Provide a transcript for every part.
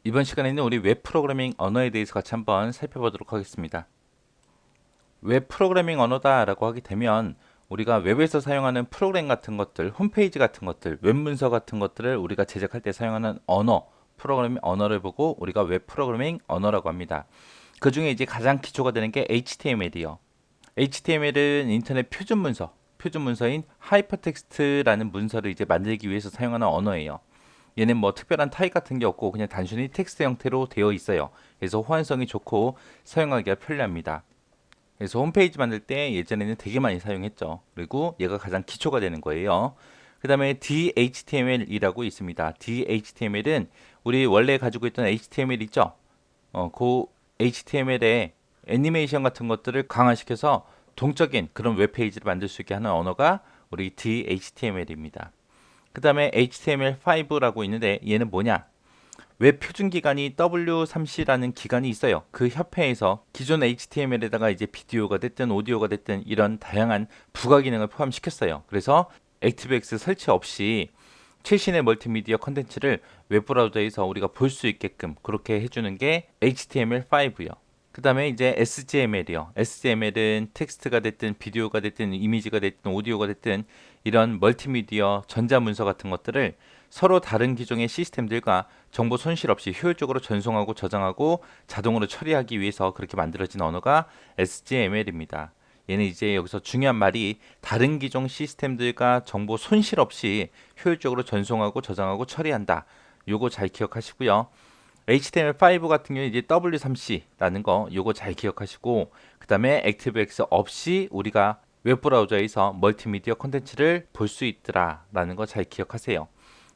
이번 시간에는 우리 웹 프로그래밍 언어에 대해서 같이 한번 살펴보도록 하겠습니다. 웹 프로그래밍 언어다라고 하게 되면 우리가 웹에서 사용하는 프로그램 같은 것들, 홈페이지 같은 것들, 웹 문서 같은 것들을 우리가 제작할 때 사용하는 언어, 프로그래밍 언어를 보고 우리가 웹 프로그래밍 언어라고 합니다. 그 중에 이제 가장 기초가 되는 게 HTML이요. HTML은 인터넷 표준 문서, 표준 문서인 하이퍼텍스트라는 문서를 이제 만들기 위해서 사용하는 언어예요. 얘는 뭐 특별한 타입 같은 게 없고 그냥 단순히 텍스트 형태로 되어 있어요. 그래서 호환성이 좋고 사용하기가 편리합니다. 그래서 홈페이지 만들 때 예전에는 되게 많이 사용했죠. 그리고 얘가 가장 기초가 되는 거예요. 그 다음에 DHTML이라고 있습니다. DHTML은 우리 원래 가지고 있던 HTML 있죠? 그 HTML에 애니메이션 같은 것들을 강화시켜서 동적인 그런 웹페이지를 만들 수 있게 하는 언어가 우리 DHTML입니다. 그 다음에 HTML5라고 있는데 얘는 뭐냐? 웹 표준 기관이 W3C라는 기관이 있어요. 그 협회에서 기존 HTML에다가 이제 비디오가 됐든 오디오가 됐든 이런 다양한 부가 기능을 포함시켰어요. 그래서 액티브엑스 설치 없이 최신의 멀티미디어 컨텐츠를 웹브라우저에서 우리가 볼 수 있게끔 그렇게 해주는 게 HTML5요. 그 다음에 이제 SGML이요. SGML은 텍스트가 됐든 비디오가 됐든 이미지가 됐든 오디오가 됐든 이런 멀티미디어 전자문서 같은 것들을 서로 다른 기종의 시스템들과 정보 손실 없이 효율적으로 전송하고 저장하고 자동으로 처리하기 위해서 그렇게 만들어진 언어가 SGML입니다. 얘는 이제 여기서 중요한 말이 다른 기종 시스템들과 정보 손실 없이 효율적으로 전송하고 저장하고 처리한다. 요거 잘 기억하시고요. HTML5 같은 경우는 이제 W3C라는 거 요거 잘 기억하시고 그 다음에 ActiveX 없이 우리가 웹브라우저에서 멀티미디어 콘텐츠를 볼 수 있더라 라는 거 잘 기억하세요.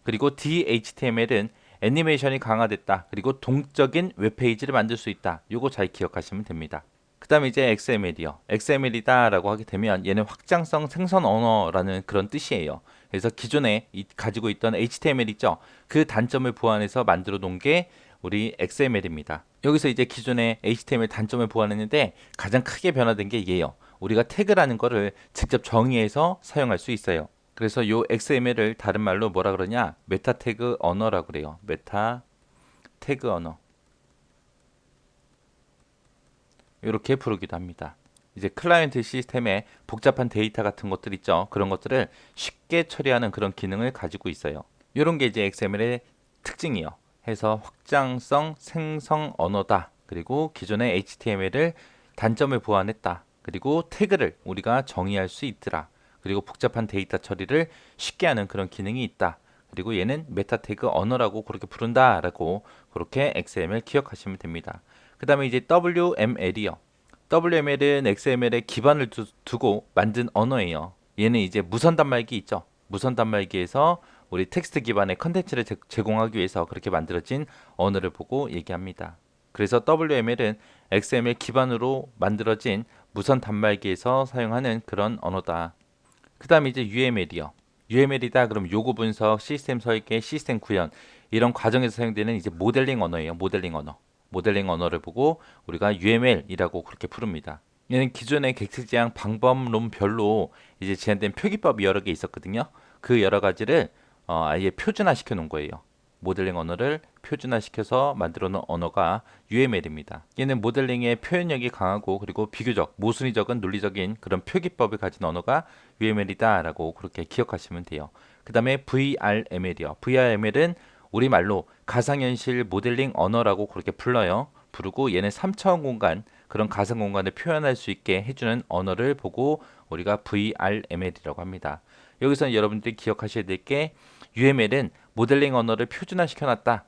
그리고 DHTML은 애니메이션이 강화됐다. 그리고 동적인 웹페이지를 만들 수 있다. 요거 잘 기억하시면 됩니다. 그 다음에 이제 XML이요. XML이다 라고 하게 되면 얘는 확장성 생성 언어라는 그런 뜻이에요. 그래서 기존에 가지고 있던 HTML 있죠. 그 단점을 보완해서 만들어 놓은 게 우리 XML입니다. 여기서 이제 기존의 HTML 단점을 보완했는데 가장 크게 변화된 게 얘예요. 우리가 태그라는 거를 직접 정의해서 사용할 수 있어요. 그래서 요 XML을 다른 말로 뭐라 그러냐? 메타 태그 언어라고 그래요. 메타 태그 언어. 이렇게 부르기도 합니다. 이제 클라이언트 시스템에 복잡한 데이터 같은 것들 있죠. 그런 것들을 쉽게 처리하는 그런 기능을 가지고 있어요. 이런 게 이제 XML의 특징이요. 해서 확장성 생성 언어다. 그리고 기존의 HTML을 단점을 보완했다. 그리고 태그를 우리가 정의할 수 있더라. 그리고 복잡한 데이터 처리를 쉽게 하는 그런 기능이 있다. 그리고 얘는 메타 태그 언어라고 그렇게 부른다라고 그렇게 XML 기억하시면 됩니다. 그 다음에 이제 WML이요. WML은 XML에 기반을 두고 만든 언어예요. 얘는 이제 무선 단말기 있죠. 무선 단말기에서 우리 텍스트 기반의 컨텐츠를 제공하기 위해서 그렇게 만들어진 언어를 보고 얘기합니다. 그래서 WML은 XML 기반으로 만들어진 무선 단말기에서 사용하는 그런 언어다. 그 다음에 이제 UML이요. UML이다 그럼 요구 분석, 시스템 설계, 시스템 구현 이런 과정에서 사용되는 이제 모델링 언어예요. 모델링 언어. 모델링 언어를 보고 우리가 UML이라고 그렇게 부릅니다. 얘는 기존의 객체 지향 방법론별로 이제 제한된 표기법이 여러 개 있었거든요. 그 여러 가지를 아예 표준화 시켜 놓은 거예요. 모델링 언어를 표준화시켜서 만들어 놓은 언어가 UML입니다. 얘는 모델링의 표현력이 강하고 그리고 비교적 모순이적인 논리적인 그런 표기법을 가진 언어가 UML이다라고 그렇게 기억하시면 돼요. 그 다음에 VRML이요. VRML은 우리말로 가상현실 모델링 언어라고 그렇게 불러요. 부르고 얘는 3차원 공간 그런 가상 공간을 표현할 수 있게 해주는 언어를 보고 우리가 VRML이라고 합니다. 여기서 여러분들이 기억하셔야 될 게 UML은 모델링 언어를 표준화 시켜놨다.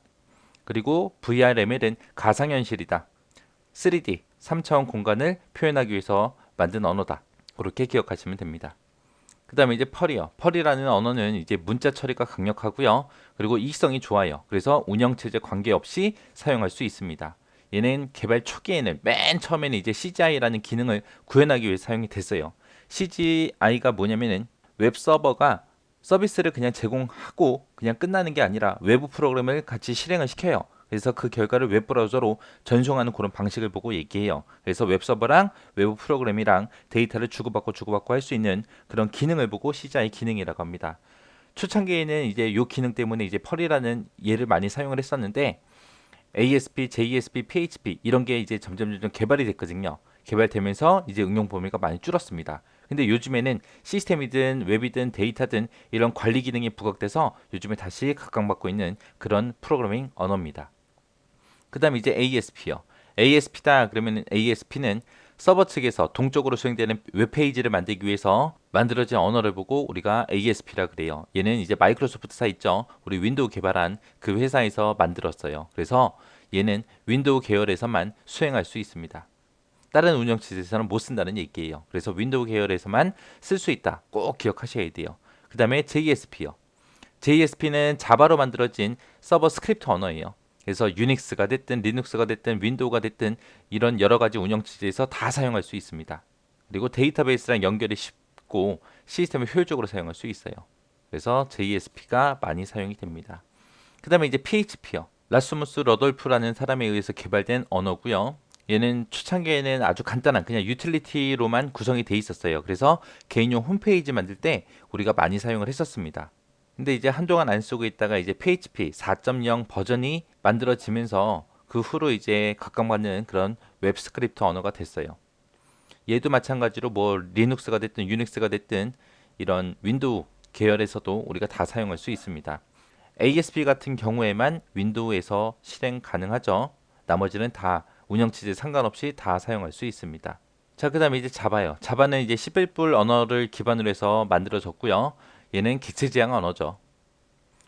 그리고 VRML은 가상현실이다. 3D, 3차원 공간을 표현하기 위해서 만든 언어다. 그렇게 기억하시면 됩니다. 그 다음에 이제 펄이요. 펄이라는 언어는 이제 문자 처리가 강력하고요. 그리고 이익성이 좋아요. 그래서 운영체제 관계없이 사용할 수 있습니다. 얘는 개발 초기에는 맨 처음에는 이제 CGI라는 기능을 구현하기 위해 사용이 됐어요. CGI가 뭐냐면은 웹 서버가 서비스를 그냥 제공하고 그냥 끝나는 게 아니라 외부 프로그램을 같이 실행을 시켜요. 그래서 그 결과를 웹브라우저로 전송하는 그런 방식을 보고 얘기해요. 그래서 웹서버랑 외부 프로그램이랑 데이터를 주고받고 할 수 있는 그런 기능을 보고 CGI 기능이라고 합니다. 초창기에는 이제 요 기능 때문에 이제 펄이라는 예를 많이 사용을 했었는데 ASP, JSP, PHP 이런 게 이제 점점 개발이 됐거든요. 개발되면서 이제 응용 범위가 많이 줄었습니다. 근데 요즘에는 시스템이든 웹이든 데이터든 이런 관리 기능이 부각돼서 요즘에 다시 각광받고 있는 그런 프로그래밍 언어입니다. 그 다음에 이제 ASP요. ASP다 그러면 ASP는 서버 측에서 동적으로 수행되는 웹페이지를 만들기 위해서 만들어진 언어를 보고 우리가 ASP라 그래요. 얘는 이제 마이크로소프트사 있죠. 우리 윈도우 개발한 그 회사에서 만들었어요. 그래서 얘는 윈도우 계열에서만 수행할 수 있습니다. 다른 운영체제에서는 못 쓴다는 얘기예요. 그래서 윈도우 계열에서만 쓸 수 있다. 꼭 기억하셔야 돼요. 그 다음에 JSP요. JSP는 자바로 만들어진 서버 스크립트 언어예요. 그래서 유닉스가 됐든 리눅스가 됐든 윈도우가 됐든 이런 여러 가지 운영체제에서 다 사용할 수 있습니다. 그리고 데이터베이스랑 연결이 쉽고 시스템을 효율적으로 사용할 수 있어요. 그래서 JSP가 많이 사용이 됩니다. 그 다음에 이제 PHP요. 라스무스 러돌프라는 사람에 의해서 개발된 언어고요. 얘는 초창기에는 아주 간단한 그냥 유틸리티로만 구성이 돼 있었어요. 그래서 개인용 홈페이지 만들 때 우리가 많이 사용을 했었습니다. 근데 이제 한동안 안 쓰고 있다가 이제 PHP 4.0 버전이 만들어지면서 그 후로 이제 각광받는 그런 웹 스크립트 언어가 됐어요. 얘도 마찬가지로 뭐 리눅스가 됐든 유닉스가 됐든 이런 윈도우 계열에서도 우리가 다 사용할 수 있습니다. ASP 같은 경우에만 윈도우에서 실행 가능하죠. 나머지는 다 운영체제 상관없이 다 사용할 수 있습니다. 자, 그 다음에 이제 자바요. 자바는 이제 11불 언어를 기반으로 해서 만들어졌고요. 얘는 객체 지향 언어죠.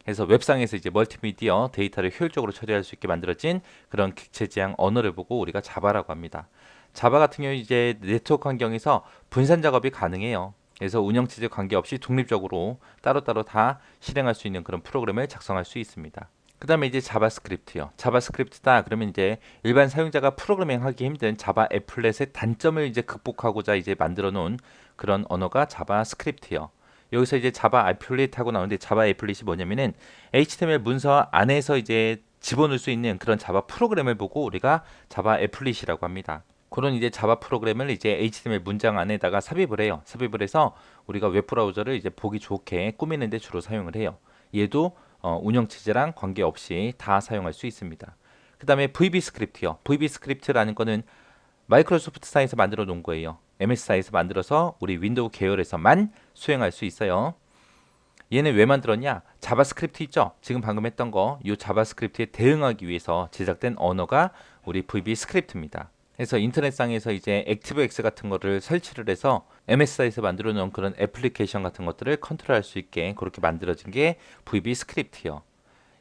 그래서 웹상에서 이제 멀티미디어 데이터를 효율적으로 처리할 수 있게 만들어진 그런 객체 지향 언어를 보고 우리가 자바라고 합니다. 자바 같은 경우 이제 네트워크 환경에서 분산 작업이 가능해요. 그래서 운영체제 관계없이 독립적으로 따로따로 다 실행할 수 있는 그런 프로그램을 작성할 수 있습니다. 그 다음에 이제 자바스크립트요. 자바스크립트다 그러면 이제 일반 사용자가 프로그래밍 하기 힘든 자바 애플렛의 단점을 이제 극복하고자 이제 만들어 놓은 그런 언어가 자바스크립트요. 여기서 이제 자바 애플릿하고 나오는데 자바 애플릿이 뭐냐면은 HTML 문서 안에서 이제 집어넣을 수 있는 그런 자바 프로그램을 보고 우리가 자바 애플릿이라고 합니다. 그런 이제 자바 프로그램을 이제 HTML 문장 안에다가 삽입을 해요. 삽입을 해서 우리가 웹브라우저를 이제 보기 좋게 꾸미는 데 주로 사용을 해요. 얘도 운영체제랑 관계없이 다 사용할 수 있습니다. 그 다음에 VB 스크립트요. VB 스크립트라는 거는 마이크로소프트사에서 만들어 놓은 거예요. MS사에서 만들어서 우리 윈도우 계열에서만 수행할 수 있어요. 얘는 왜 만들었냐? 자바스크립트 있죠? 지금 방금 했던 거, 이 자바스크립트에 대응하기 위해서 제작된 언어가 우리 VB 스크립트입니다. 그래서 인터넷상에서 이제 액티브엑스 같은 거를 설치를 해서 MS사에서 만들어 놓은 그런 애플리케이션 같은 것들을 컨트롤할 수 있게 그렇게 만들어진 게 VB 스크립트요.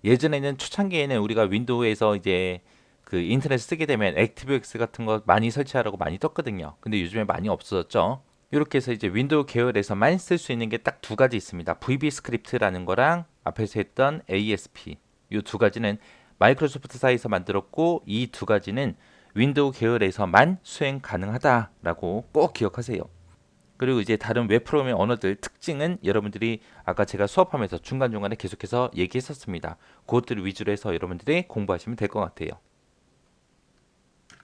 예전에는 초창기에는 우리가 윈도우에서 이제 그 인터넷 쓰게 되면 액티브엑스 같은 거 많이 설치하라고 많이 떴거든요. 근데 요즘에 많이 없어졌죠. 이렇게 해서 이제 윈도우 계열에서만 쓸 수 있는 게 딱 두 가지 있습니다. VB 스크립트라는 거랑 앞에서 했던 ASP. 이 두 가지는 마이크로소프트사에서 만들었고 이 두 가지는 윈도우 계열에서만 수행 가능하다라고 꼭 기억하세요. 그리고 이제 다른 웹 프로그래밍 언어들 특징은 여러분들이 아까 제가 수업하면서 중간중간에 계속해서 얘기했었습니다. 그것들을 위주로 해서 여러분들이 공부하시면 될 것 같아요.